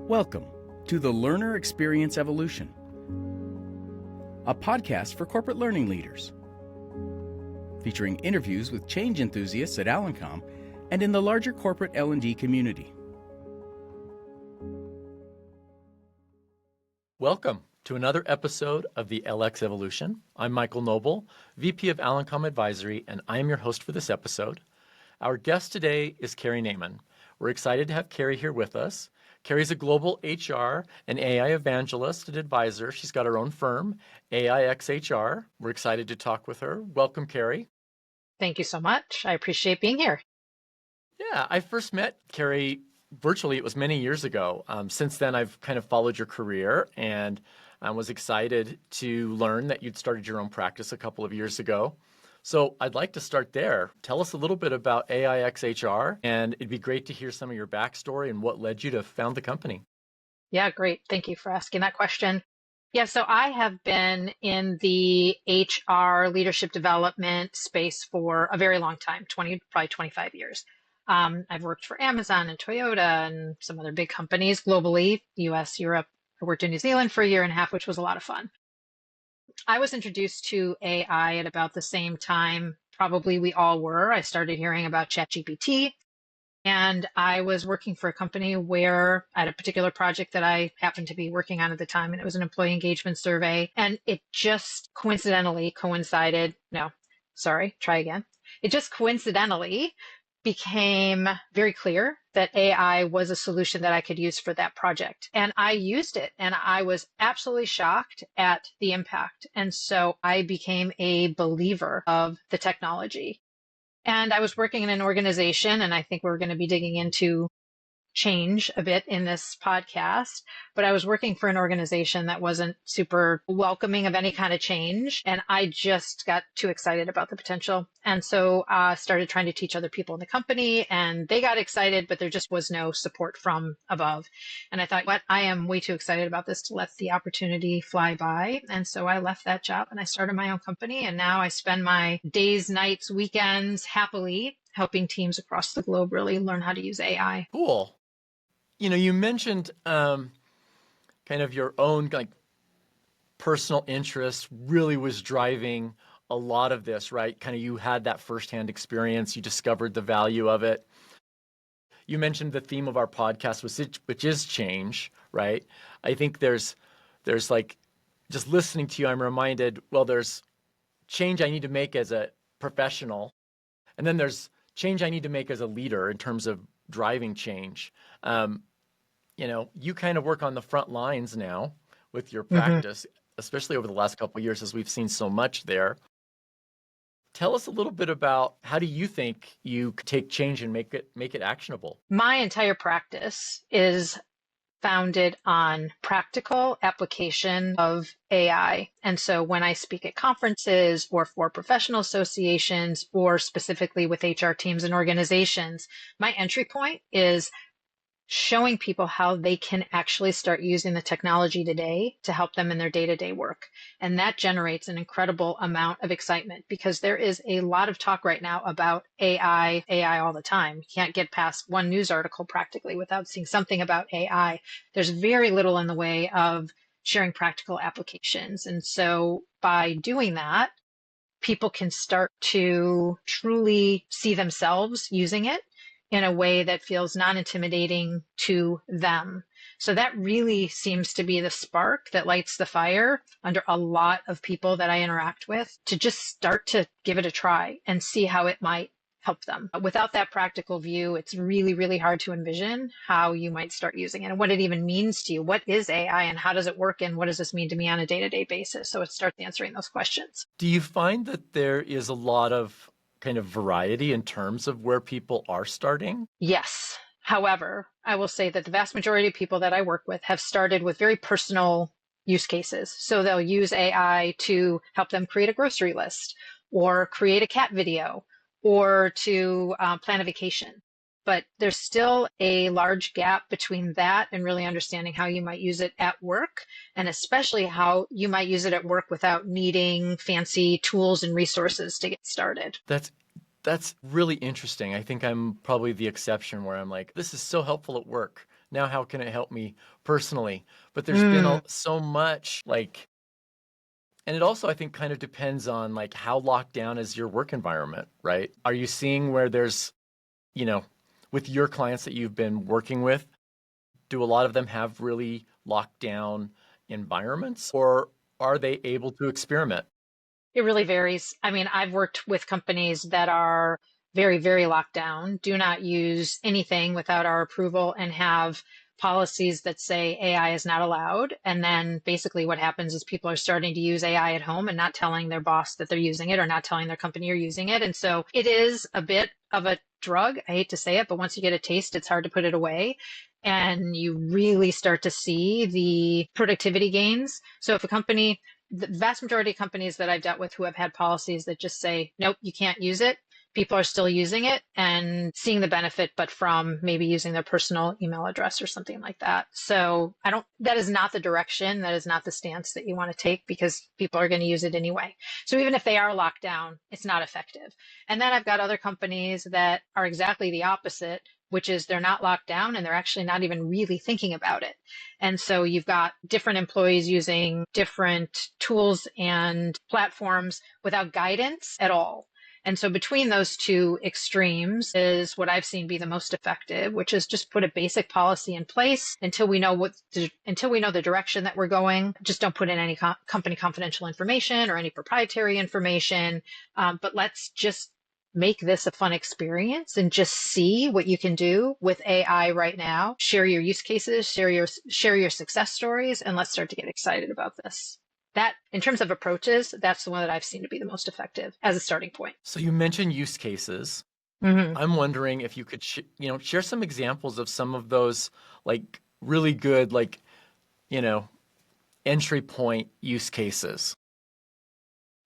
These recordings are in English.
Welcome to the Learner Experience Evolution, a podcast for corporate learning leaders, featuring interviews with change enthusiasts at Alencom and in the larger corporate L&D community. Welcome to another episode of the LX Evolution. I'm Michael Noble, VP of Alencom Advisory, and I am your host for this episode. Our guest today is Kari Naimon. We're excited to have Kari here with us. Kari's a global HR and AI evangelist and advisor. She's got her own firm, AIxHR. We're excited to talk with her. Welcome, Kari. Thank you so much. I appreciate being here. Yeah, I first met Kari virtually. It was many years ago. Since then, I've kind of followed your career and I was excited to learn that you'd started your own practice a couple of years ago. So I'd like to start there. Tell us a little bit about AIxHR, and it'd be great to hear some of your backstory and what led you to found the company. Yeah, great. Thank you for asking that question. Yeah, so I have been in the HR leadership development space for a very long time, probably 25 years. I've worked for Amazon and Toyota and some other big companies globally, US, Europe. I worked in New Zealand for a year and a half, which was a lot of fun. I was introduced to AI at about the same time, probably we all were. I started hearing about ChatGPT, and I was working for a company where I had a particular project that I happened to be working on at the time, and it was an employee engagement survey, and it just coincidentally became very clear that AI was a solution that I could use for that project. And I used it and I was absolutely shocked at the impact. And so I became a believer of the technology. And I was working in an organization, and I think we're going to be digging into change a bit in this podcast, but I was working for an organization that wasn't super welcoming of any kind of change. And I just got too excited about the potential. And so I started trying to teach other people in the company, and they got excited, but there just was no support from above. And I thought, I am way too excited about this to let the opportunity fly by. And so I left that job and I started my own company. And now I spend my days, nights, weekends happily helping teams across the globe really learn how to use AI. Cool. You mentioned kind of your own personal interest really was driving a lot of this, right? Kind of you had that firsthand experience, you discovered the value of it. You mentioned the theme of our podcast, which is change, right? I think there's like, just listening to you, I'm reminded, well, there's change I need to make as a professional, and then there's change I need to make as a leader in terms of driving change. You kind of work on the front lines now with your practice, especially over the last couple of years as we've seen so much there. Tell us a little bit about how do you think you could take change and make it actionable? My entire practice is founded on practical application of AI. And so when I speak at conferences or for professional associations or specifically with HR teams and organizations, my entry point is showing people how they can actually start using the technology today to help them in their day-to-day work. And that generates an incredible amount of excitement because there is a lot of talk right now about AI all the time. You can't get past one news article practically without seeing something about AI. There's very little in the way of sharing practical applications. And so by doing that, people can start to truly see themselves using it in a way that feels non-intimidating to them. So that really seems to be the spark that lights the fire under a lot of people that I interact with to just start to give it a try and see how it might help them. Without that practical view, it's really, really hard to envision how you might start using it and what it even means to you. What is AI and how does it work and what does this mean to me on a day-to-day basis? So it starts answering those questions. Do you find that there is a lot of kind of variety in terms of where people are starting? Yes. However, I will say that the vast majority of people that I work with have started with very personal use cases. So they'll use AI to help them create a grocery list or create a cat video or to plan a vacation. But there's still a large gap between that and really understanding how you might use it at work, and especially how you might use it at work without needing fancy tools and resources to get started. That's really interesting. I think I'm probably the exception where I'm like, this is so helpful at work Now, how can it help me personally? But there's been Mm. so much like, and it also, I think, kind of depends on like how locked down is your work environment, right? Are you seeing where there's, you know, with your clients that you've been working with, do a lot of them have really locked down environments, or are they able to experiment? It really varies. I mean, I've worked with companies that are very, very locked down, do not use anything without our approval, and have policies that say AI is not allowed. And then basically what happens is people are starting to use AI at home and not telling their boss that they're using it or not telling their company you're using it. And so it is a bit of a drug. I hate to say it, but once you get a taste, it's hard to put it away. And you really start to see the productivity gains. So if a company, the vast majority of companies that I've dealt with who have had policies that just say, nope, you can't use it, people are still using it and seeing the benefit, but from maybe using their personal email address or something like that. So that is not the direction, that is not the stance that you want to take, because people are going to use it anyway. So even if they are locked down, it's not effective. And then I've got other companies that are exactly the opposite, which is they're not locked down and they're actually not even really thinking about it. And so you've got different employees using different tools and platforms without guidance at all. And so between those two extremes is what I've seen be the most effective, which is just put a basic policy in place until we know until we know the direction that we're going. Just don't put in any company confidential information or any proprietary information, but let's just make this a fun experience and just see what you can do with AI right now. Share your use cases, share your success stories, and let's start to get excited about this. That, in terms of approaches, that's the one that I've seen to be the most effective as a starting point. So you mentioned use cases. Mm-hmm. I'm wondering if you could, share some examples of some of those like really good, like, you know, entry point use cases.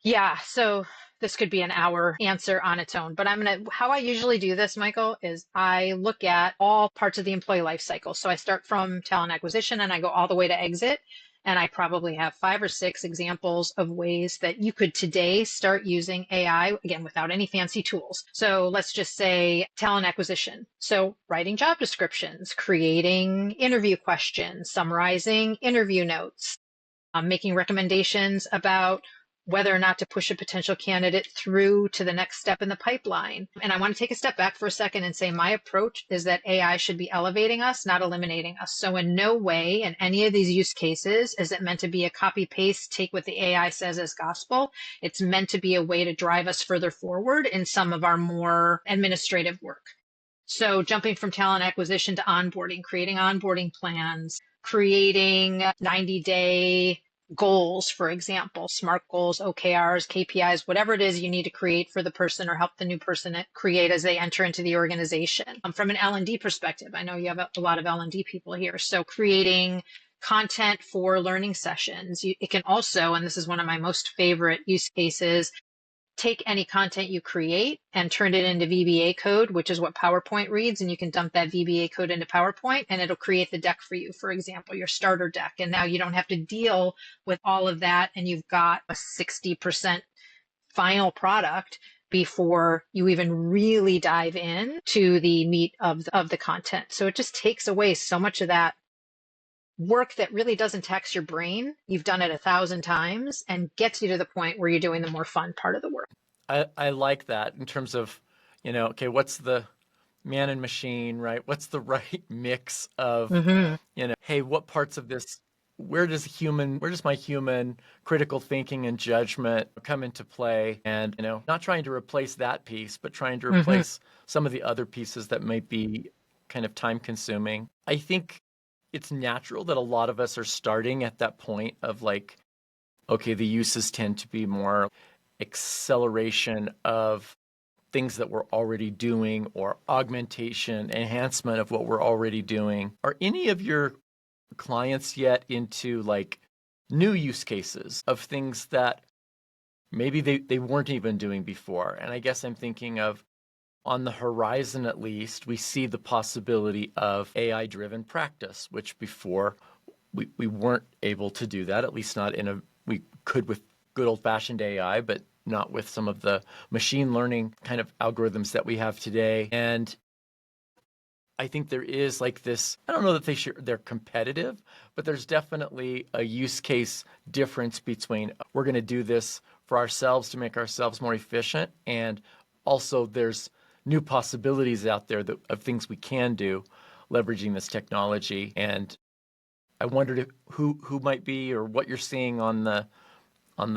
Yeah, so this could be an hour answer on its own, but how I usually do this, Michael, is I look at all parts of the employee life cycle. So I start from talent acquisition and I go all the way to exit. And I probably have 5 or 6 examples of ways that you could today start using AI, again, without any fancy tools. So let's just say talent acquisition. So writing job descriptions, creating interview questions, summarizing interview notes, making recommendations about whether or not to push a potential candidate through to the next step in the pipeline. And I want to take a step back for a second and say my approach is that AI should be elevating us, not eliminating us. So in no way in any of these use cases is it meant to be a copy paste, take what the AI says as gospel. It's meant to be a way to drive us further forward in some of our more administrative work. So jumping from talent acquisition to onboarding, creating onboarding plans, creating 90-day goals, for example, SMART goals, OKRs, KPIs, whatever it is you need to create for the person or help the new person create as they enter into the organization. From an L&D perspective, I know you have a lot of L&D people here. So creating content for learning sessions. It can also, and this is one of my most favorite use cases, take any content you create and turn it into VBA code, which is what PowerPoint reads. And you can dump that VBA code into PowerPoint and it'll create the deck for you, for example, your starter deck. And now you don't have to deal with all of that. And you've got a 60% final product before you even really dive in to the meat of the content. So it just takes away so much of that work that really doesn't tax your brain. You've done it 1,000 times and gets you to the point where you're doing the more fun part of the work. I like that in terms of, okay, what's the man and machine, right? What's the right mix of, Mm-hmm. hey, what parts of this, where does my human critical thinking and judgment come into play? And, not trying to replace that piece, but trying to Mm-hmm. replace some of the other pieces that might be kind of time consuming. I think it's natural that a lot of us are starting at that point of like, okay, the uses tend to be more acceleration of things that we're already doing or augmentation, enhancement of what we're already doing. Are any of your clients yet into like new use cases of things that maybe they weren't even doing before? And I guess I'm thinking of, on the horizon at least, we see the possibility of AI-driven practice, which before we weren't able to do that, at least not we could with good old-fashioned AI, but not with some of the machine learning kind of algorithms that we have today. And I think there is like this, I don't know that they're competitive, but there's definitely a use case difference between we're going to do this for ourselves to make ourselves more efficient, and also there's new possibilities out there of things we can do leveraging this technology. And I wondered who might be, or what you're seeing on the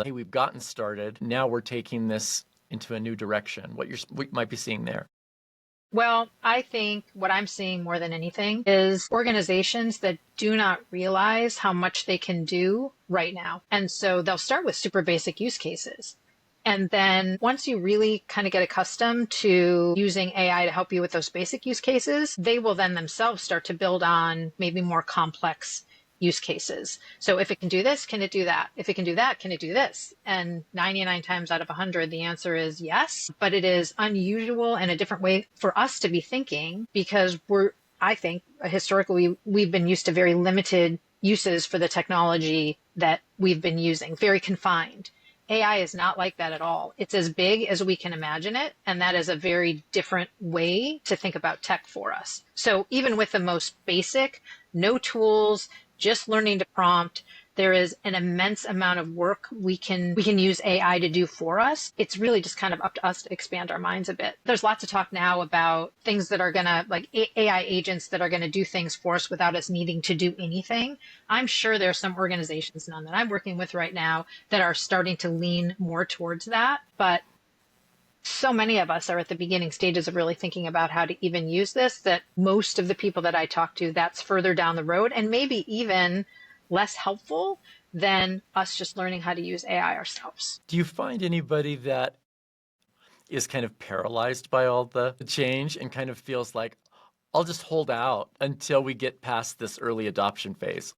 hey, we've gotten started, now we're taking this into a new direction, what you might be seeing there. Well, I think what I'm seeing more than anything is organizations that do not realize how much they can do right now. And so they'll start with super basic use cases. And then once you really kind of get accustomed to using AI to help you with those basic use cases, they will then themselves start to build on maybe more complex use cases. So if it can do this, can it do that? If it can do that, can it do this? And 99 times out of 100, the answer is yes, but it is unusual and a different way for us to be thinking, because I think historically we've been used to very limited uses for the technology that we've been using, very confined. AI is not like that at all. It's as big as we can imagine it, and that is a very different way to think about tech for us. So even with the most basic, no tools, just learning to prompt, there is an immense amount of work we can use AI to do for us. It's really just kind of up to us to expand our minds a bit. There's lots of talk now about things that are going to, like AI agents that are going to do things for us without us needing to do anything. I'm sure there's some organizations, none that I'm working with right now, that are starting to lean more towards that. But so many of us are at the beginning stages of really thinking about how to even use this, that most of the people that I talk to, that's further down the road and maybe even less helpful than us just learning how to use AI ourselves. Do you find anybody that is kind of paralyzed by all the change and kind of feels like, I'll just hold out until we get past this early adoption phase?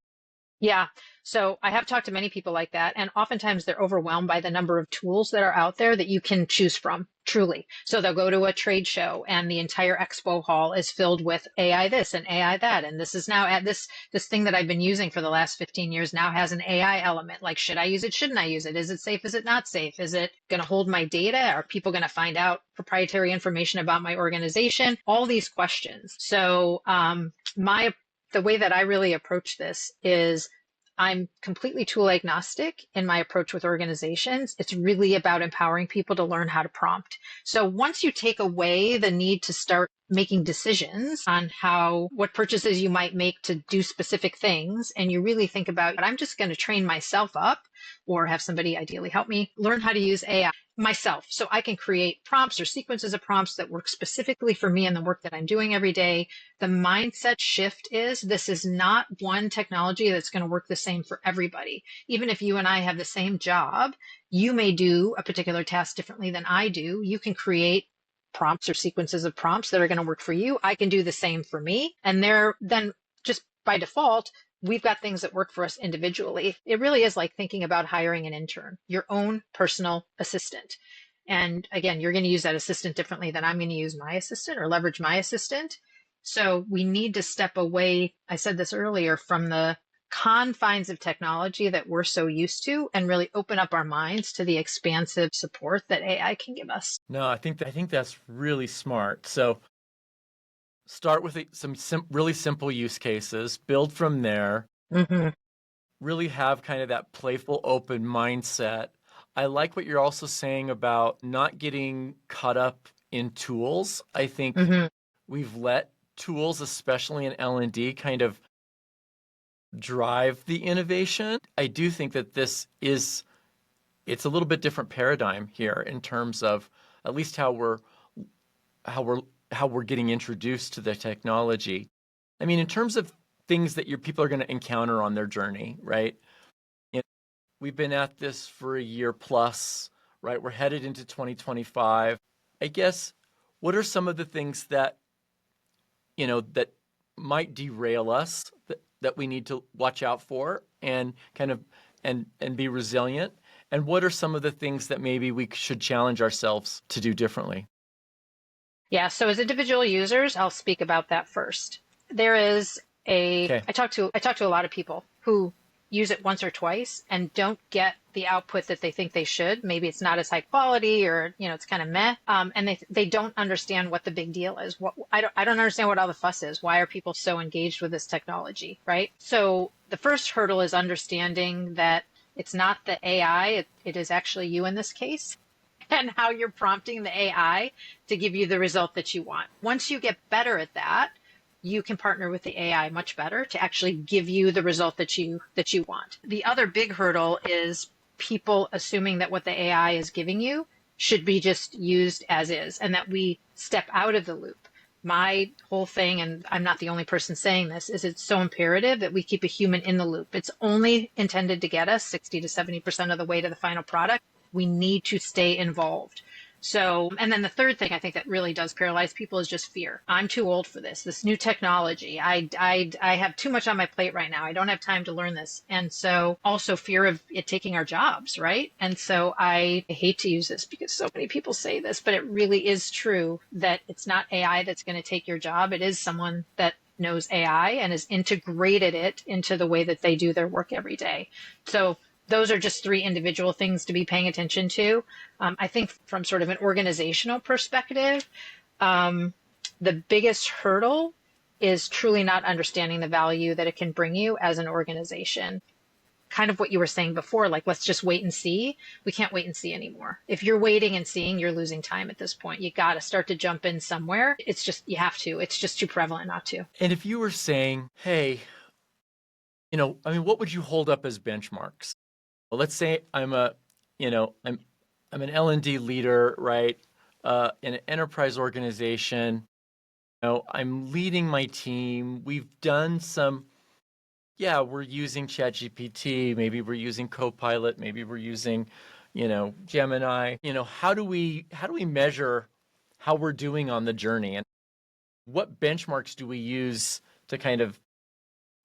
Yeah. So I have talked to many people like that, and oftentimes they're overwhelmed by the number of tools that are out there that you can choose from, truly. So they'll go to a trade show and the entire expo hall is filled with AI this and AI that. And this is now at this thing that I've been using for the last 15 years now has an AI element. Like, should I use it? Shouldn't I use it? Is it safe? Is it not safe? Is it going to hold my data? Are people going to find out proprietary information about my organization? All these questions. So the way that I really approach this is I'm completely tool agnostic in my approach with organizations. It's really about empowering people to learn how to prompt. So once you take away the need to start making decisions on what purchases you might make to do specific things, and you really think about, I'm just going to train myself up or have somebody ideally help me learn how to use AI myself, so I can create prompts or sequences of prompts that work specifically for me and the work that I'm doing every day. The mindset shift is this is not one technology that's going to work the same for everybody. Even if you and I have the same job, you may do a particular task differently than I do. You can create prompts or sequences of prompts that are going to work for you. I can do the same for me. And then just by default, we've got things that work for us individually. It really is like thinking about hiring an intern, your own personal assistant. And again, you're going to use that assistant differently than I'm going to use my assistant or leverage my assistant. So we need to step away, I said this earlier, from the confines of technology that we're so used to and really open up our minds to the expansive support that AI can give us. No, I think that's really smart. So start with some really simple use cases, build from there, really have kind of that playful, open mindset. I like what you're also saying about not getting caught up in tools. I think we've let tools, especially in L&D, kind of drive the innovation. I do think that it's a little bit different paradigm here in terms of at least how we're getting introduced to the technology. I mean, in terms of things that your people are going to encounter on their journey, right? We've been at this for a year plus, right? We're headed into 2025. I guess, what are some of the things that, that might derail us that we need to watch out for and kind of, and be resilient? And what are some of the things that maybe we should challenge ourselves to do differently? Yeah, so as individual users, I'll speak about that first. There is Okay. I talk to a lot of people who use it once or twice and don't get the output that they think they should. Maybe it's not as high quality, or it's kind of meh, and they don't understand what the big deal is. I don't understand what all the fuss is. Why are people so engaged with this technology, right? So the first hurdle is understanding that it's not the AI, it is actually you in this case, and how you're prompting the AI to give you the result that you want. Once you get better at that, you can partner with the AI much better to actually give you the result that you want. The other big hurdle is people assuming that what the AI is giving you should be just used as is, and that we step out of the loop. My whole thing, and I'm not the only person saying this, is it's so imperative that we keep a human in the loop. It's only intended to get us 60 to 70% of the way to the final product. We need to stay involved. So, and then the third thing I think that really does paralyze people is just fear. I'm too old for this new technology. I have too much on my plate right now. I don't have time to learn this. And so also fear of it taking our jobs, right? And so I hate to use this because so many people say this, but it really is true that it's not AI that's going to take your job. It is someone that knows AI and has integrated it into the way that they do their work every day. So those are just three individual things to be paying attention to. I think from sort of an organizational perspective, the biggest hurdle is truly not understanding the value that it can bring you as an organization. Kind of what you were saying before, like, let's just wait and see. We can't wait and see anymore. If you're waiting and seeing, you're losing time at this point. You got to start to jump in somewhere. It's just, you have to. It's just too prevalent not to. And if you were saying, hey, what would you hold up as benchmarks? Well, let's say I'm an L&D leader, right? In an enterprise organization. I'm leading my team. We've done some, we're using ChatGPT. Maybe we're using Copilot. Maybe we're using, Gemini. How do we measure how we're doing on the journey, and what benchmarks do we use to kind of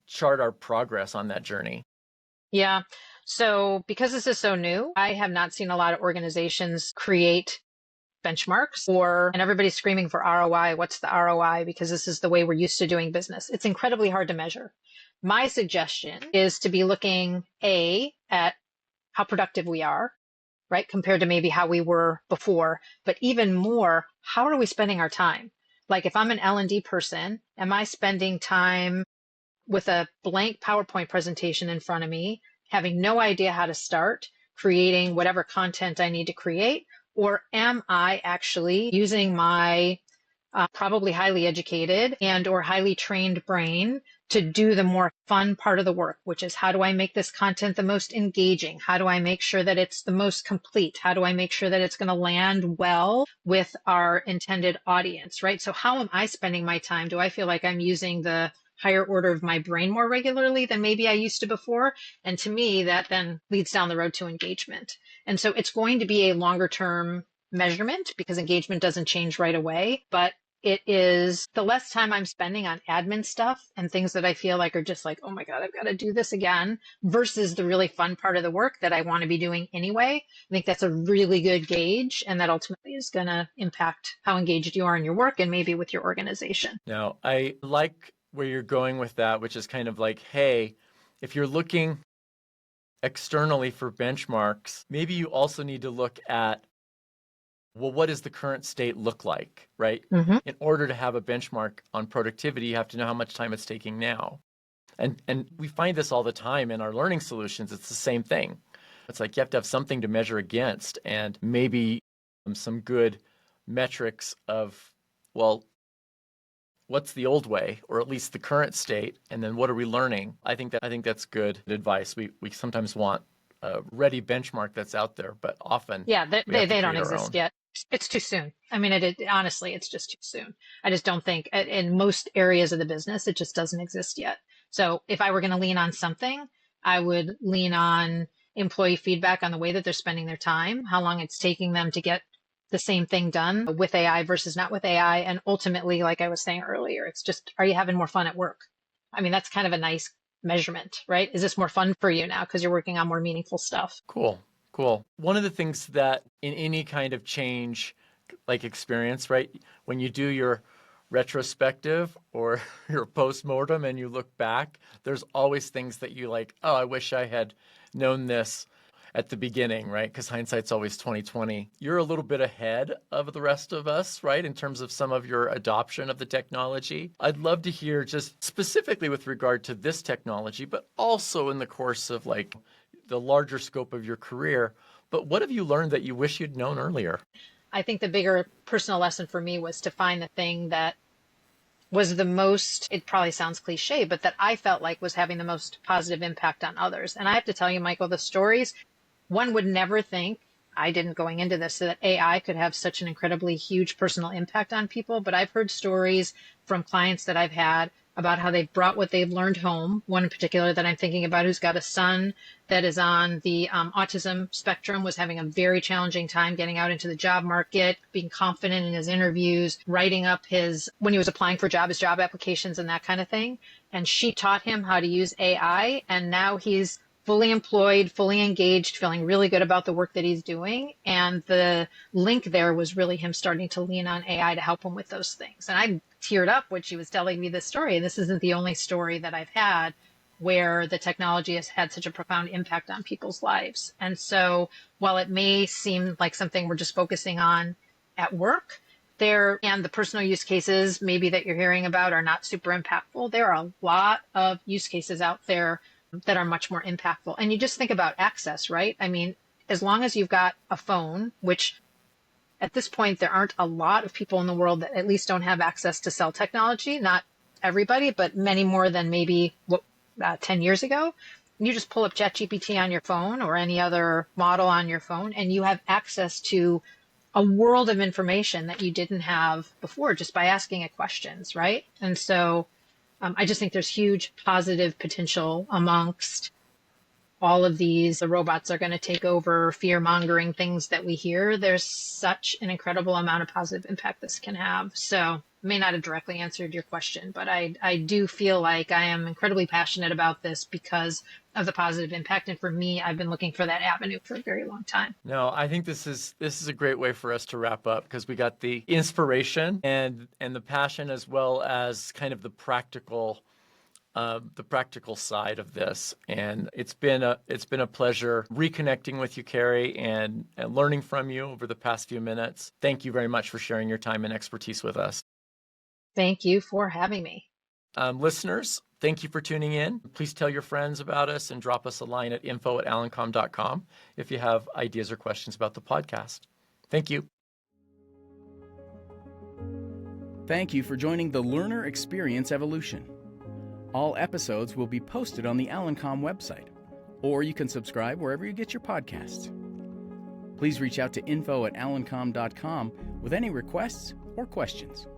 chart our progress on that journey? Yeah. So because this is so new, I have not seen a lot of organizations create benchmarks, and everybody's screaming for ROI. What's the ROI? Because this is the way we're used to doing business. It's incredibly hard to measure. My suggestion is to be looking at how productive we are, right? Compared to maybe how we were before, but even more, how are we spending our time? Like if I'm an L&D person, am I spending time with a blank PowerPoint presentation in front of me, having no idea how to start creating whatever content I need to create? Or am I actually using my probably highly educated and or highly trained brain to do the more fun part of the work, which is how do I make this content the most engaging? How do I make sure that it's the most complete? How do I make sure that it's going to land well with our intended audience, right? So how am I spending my time? Do I feel like I'm using the higher order of my brain more regularly than maybe I used to before? And to me, that then leads down the road to engagement. And so it's going to be a longer term measurement because engagement doesn't change right away, but it is the less time I'm spending on admin stuff and things that I feel like are just like, oh my God, I've got to do this again, versus the really fun part of the work that I want to be doing anyway. I think that's a really good gauge, and that ultimately is going to impact how engaged you are in your work and maybe with your organization. Now, I like where you're going with that, which is kind of like, hey, if you're looking externally for benchmarks, maybe you also need to look at, well, what does the current state look like, right? Mm-hmm. In order to have a benchmark on productivity, you have to know how much time it's taking now. And we find this all the time in our learning solutions. It's the same thing. It's like you have to have something to measure against, and maybe some good metrics of, well, what's the old way, or at least the current state, and then what are we learning? I think that's good advice. We sometimes want a ready benchmark that's out there, but often they don't exist yet. It's too soon. I mean, honestly, it's just too soon. I just don't think in most areas of the business, it just doesn't exist yet. So if I were going to lean on something, I would lean on employee feedback on the way that they're spending their time, how long it's taking them to get the same thing done with AI versus not with AI. And ultimately, like I was saying earlier, it's just, are you having more fun at work? I mean, that's kind of a nice measurement, right? Is this more fun for you now because you're working on more meaningful stuff? Cool. One of the things that in any kind of change like experience, right, when you do your retrospective or your postmortem and you look back, there's always things that you like, oh, I wish I had known this at the beginning, right? Because hindsight's always 2020. You're a little bit ahead of the rest of us, right? In terms of some of your adoption of the technology. I'd love to hear just specifically with regard to this technology, but also in the course of like the larger scope of your career. But what have you learned that you wish you'd known earlier? I think the bigger personal lesson for me was to find the thing that was the most, it probably sounds cliche, but that I felt like was having the most positive impact on others. And I have to tell you, Michael, the stories, one would never think, I didn't going into this, that AI could have such an incredibly huge personal impact on people. But I've heard stories from clients that I've had about how they've brought what they've learned home. One in particular that I'm thinking about who's got a son that is on the autism spectrum, was having a very challenging time getting out into the job market, being confident in his interviews, writing up his, when he was applying for his job applications and that kind of thing. And she taught him how to use AI. And now he's fully employed, fully engaged, feeling really good about the work that he's doing. And the link there was really him starting to lean on AI to help him with those things. And I teared up when she was telling me this story. This isn't the only story that I've had where the technology has had such a profound impact on people's lives. And so while it may seem like something we're just focusing on at work, there, and the personal use cases maybe that you're hearing about are not super impactful, there are a lot of use cases out there that are much more impactful. And you just think about access, right? I mean, as long as you've got a phone, which at this point, there aren't a lot of people in the world that at least don't have access to cell technology. Not everybody, but many more than maybe 10 years ago. You just pull up ChatGPT on your phone or any other model on your phone, and you have access to a world of information that you didn't have before just by asking it questions, right? And so I just think there's huge positive potential amongst all of these. The robots are going to take over, fear-mongering things that we hear. There's such an incredible amount of positive impact this can have. So I may not have directly answered your question, but I do feel like I am incredibly passionate about this because of the positive impact. And for me, I've been looking for that avenue for a very long time. No, I think this is a great way for us to wrap up, because we got the inspiration and the passion, as well as kind of the practical side of this. And it's been a pleasure reconnecting with you, Kari, and learning from you over the past few minutes. Thank you very much for sharing your time and expertise with us. Thank you for having me. Listeners, thank you for tuning in. Please tell your friends about us and drop us a line at info@allencom.com if you have ideas or questions about the podcast. Thank you. Thank you for joining the Learner Experience Evolution. All episodes will be posted on the Allencom website, or you can subscribe wherever you get your podcasts. Please reach out to info@allencom.com with any requests or questions.